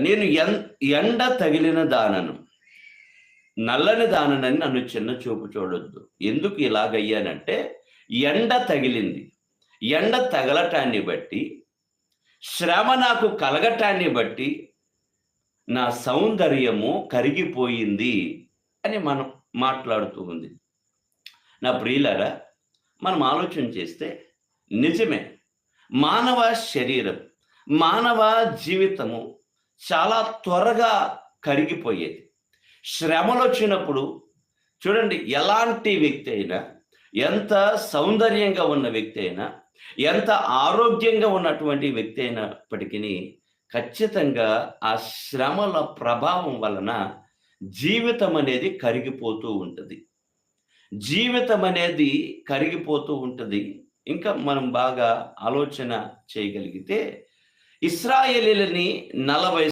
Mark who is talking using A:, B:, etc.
A: నేను ఎండ తగిలిన దానను, నల్లని దాననని నన్ను చిన్న చూపు చూడొద్దు. ఎందుకు ఇలాగయ్యానంటే, ఎండ తగిలింది. ఎండ తగలటాన్ని బట్టి, శ్రమ నాకు కలగటాన్ని బట్టి, నా సౌందర్యము కరిగిపోయింది అని మనం మాట్లాడుతూ ఉంది. నా ప్రియులారా, మనం ఆలోచన చేస్తే నిజమే. మానవ శరీరం, మానవ జీవితము చాలా త్వరగా కరిగిపోయేది. శ్రమలొచ్చినప్పుడు చూడండి, ఎలాంటి వ్యక్తి అయినా, ఎంత సౌందర్యంగా ఉన్న వ్యక్తి అయినా, ఎంత ఆరోగ్యంగా ఉన్నటువంటి వ్యక్తి అయినప్పటికీ ఖచ్చితంగా ఆ శ్రమల ప్రభావం వలన జీవితం అనేది కరిగిపోతూ ఉంటది. జీవితం అనేది కరిగిపోతూ ఉంటది. ఇంకా మనం బాగా ఆలోచన చేయగలిగితే, ఇశ్రాయేలీయులని 40